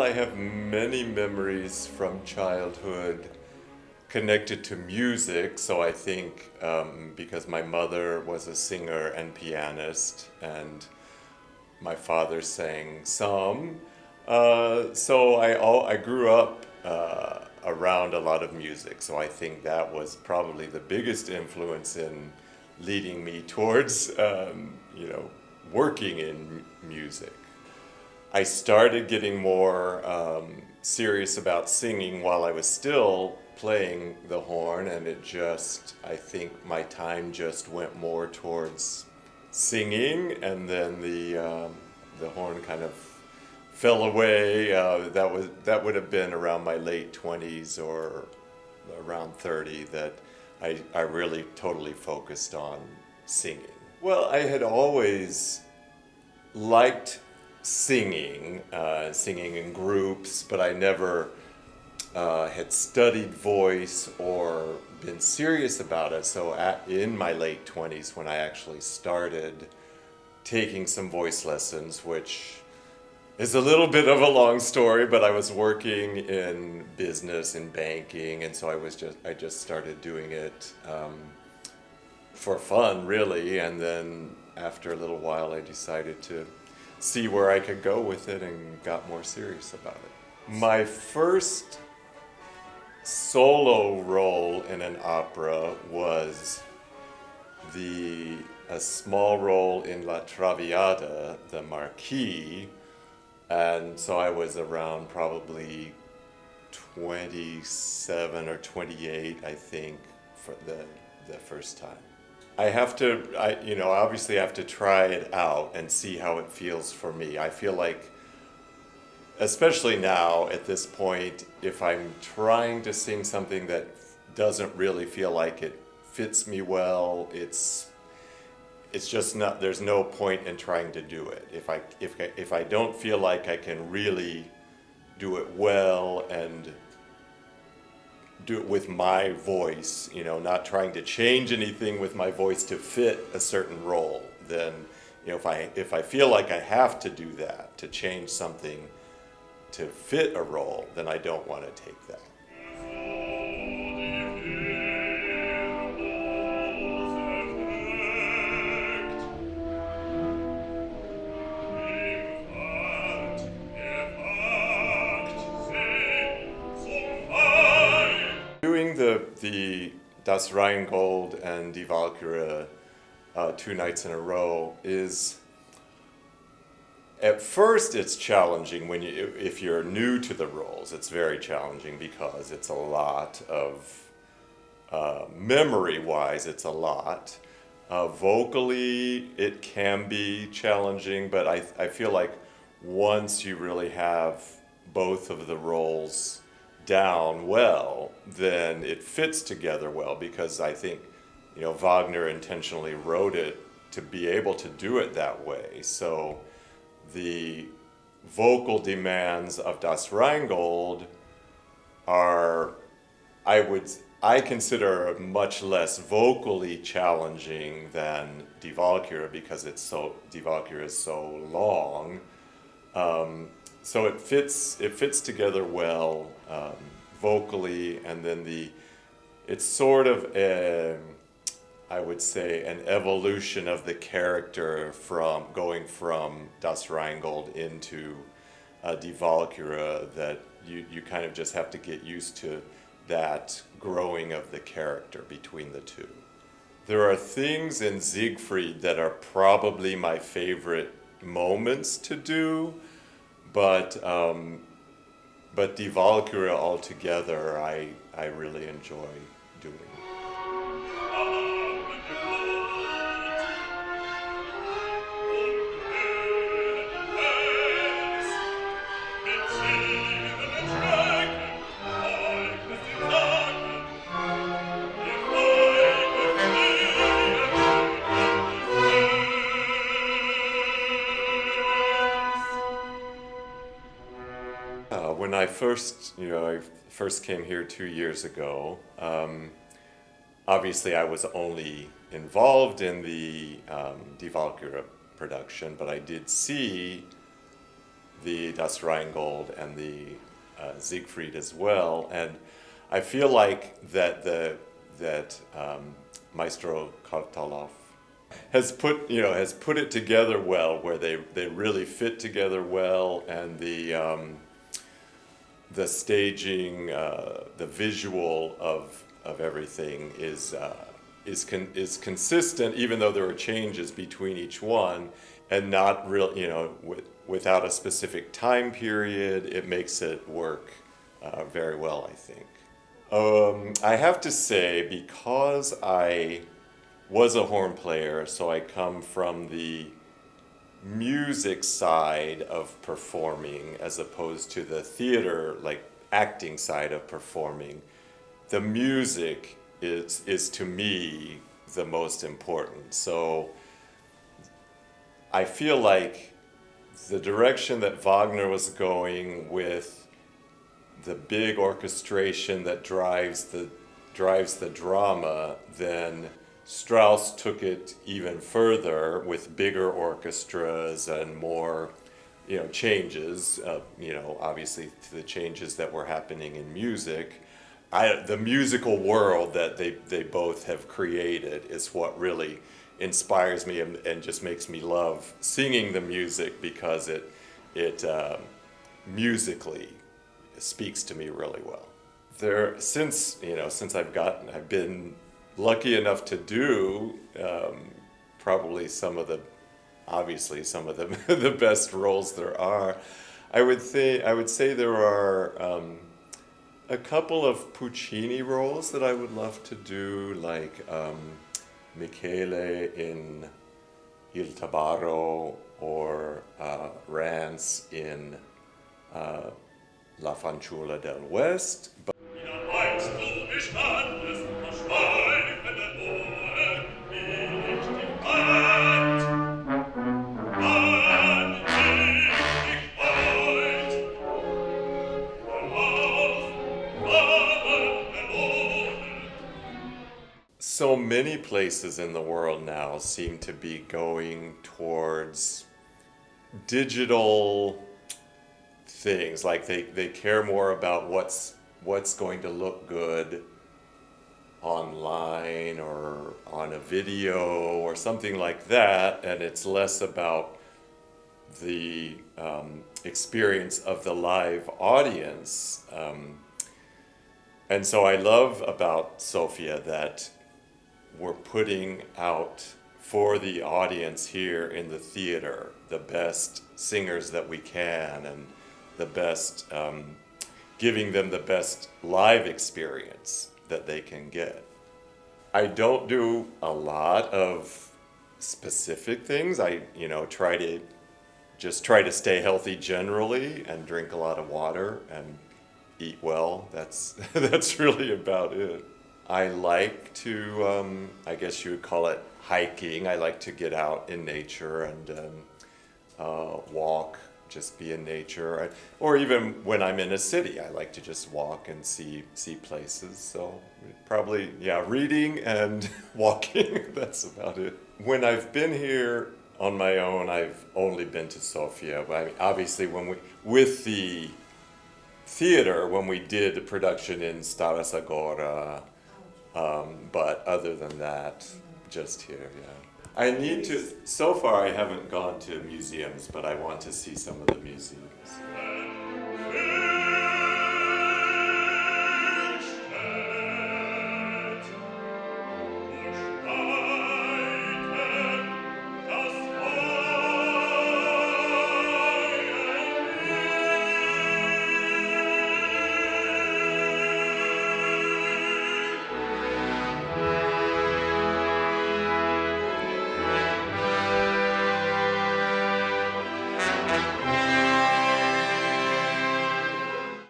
Well, I have many memories from childhood connected to music, so I think because my mother was a singer and pianist, and my father sang some, so I grew up around a lot of music, so I think that was probably the biggest influence in leading me towards, working in music. I started getting more serious about singing while I was still playing the horn, and I think my time just went more towards singing, and then the horn kind of fell away. That would have been around my late 20s or around 30 that I really totally focused on singing. Well, I had always liked singing in groups, but I never had studied voice or been serious about it. So in my late 20s, when I actually started taking some voice lessons, which is a little bit of a long story, but I was working in business and banking, and so I just started doing it for fun, really. And then after a little while, I decided to see where I could go with it and got more serious about it. My first solo role in an opera was a small role in La Traviata, the Marquis, and so I was around probably 27 or 28, I think, for the first time. Obviously have to try it out and see how it feels for me. I feel like, especially now at this point, if I'm trying to sing something that doesn't really feel like it fits me well, it's just not, there's no point in trying to do it. If I don't feel like I can really do it well and do it with my voice, not trying to change anything with my voice to fit a certain role, then if I feel like I have to do that, to change something to fit a role, then I don't want to take that. Doing the Das Rheingold and Die Wallküre 2 nights in a row is, at first it's challenging if you're new to the roles. It's very challenging because it's a lot of, memory-wise, it's a lot. Vocally, it can be challenging, but I feel like once you really have both of the roles down well, then it fits together well, because I think, Wagner intentionally wrote it to be able to do it that way. So the vocal demands of Das Rheingold are, I consider much less vocally challenging than Die Wallküre, because Die Wallküre is so long. So it fits together well vocally, and then it's sort of I would say an evolution of the character from going from Das Rheingold into Die Wallküre, that you kind of just have to get used to that growing of the character between the two. There are things in Siegfried that are probably my favorite moments to do, but Die Wallküre altogether, I really enjoy doing. When I first came here 2 years ago, obviously I was only involved in the Die Wallküre production, but I did see the Das Rheingold and the Siegfried as well. And I feel like that Maestro Kartalov has put it together well, where they really fit together well, and the staging, the visual of everything is consistent, even though there are changes between each one, and not real, without a specific time period. It makes it work very well, I think. I have to say, because I was a horn player, so I come from the music side of performing as opposed to the theater, like acting side of performing. The music is to me the most important. So I feel like the direction that Wagner was going with the big orchestration that drives the drama, then Strauss took it even further with bigger orchestras and more, changes, obviously to the changes that were happening in music. The musical world that they both have created is what really inspires me and just makes me love singing the music, because it musically speaks to me really well. Since I've been lucky enough to do probably some of the the best roles there are. I would say there are a couple of Puccini roles that I would love to do, like Michele in Il Tabarro, or Rance in La Fanciulla del West. So many places in the world now seem to be going towards digital things. Like they care more about what's going to look good online or on a video or something like that, and it's less about the experience of the live audience. And so I love about Sofia that we're putting out for the audience here in the theater the best singers that we can, and the best, giving them the best live experience that they can get. I don't do a lot of specific things. I try to stay healthy generally and drink a lot of water and eat well. That's really about it. I like to, I guess you would call it hiking. I like to get out in nature and walk, just be in nature. Or even when I'm in a city, I like to just walk and see places. So probably, reading and walking, that's about it. When I've been here on my own, I've only been to Sofia. I mean, obviously, with the theater, when we did the production in Stara Zagora, but other than that, just here, I need to, so far I haven't gone to museums, but I want to see some of the museums.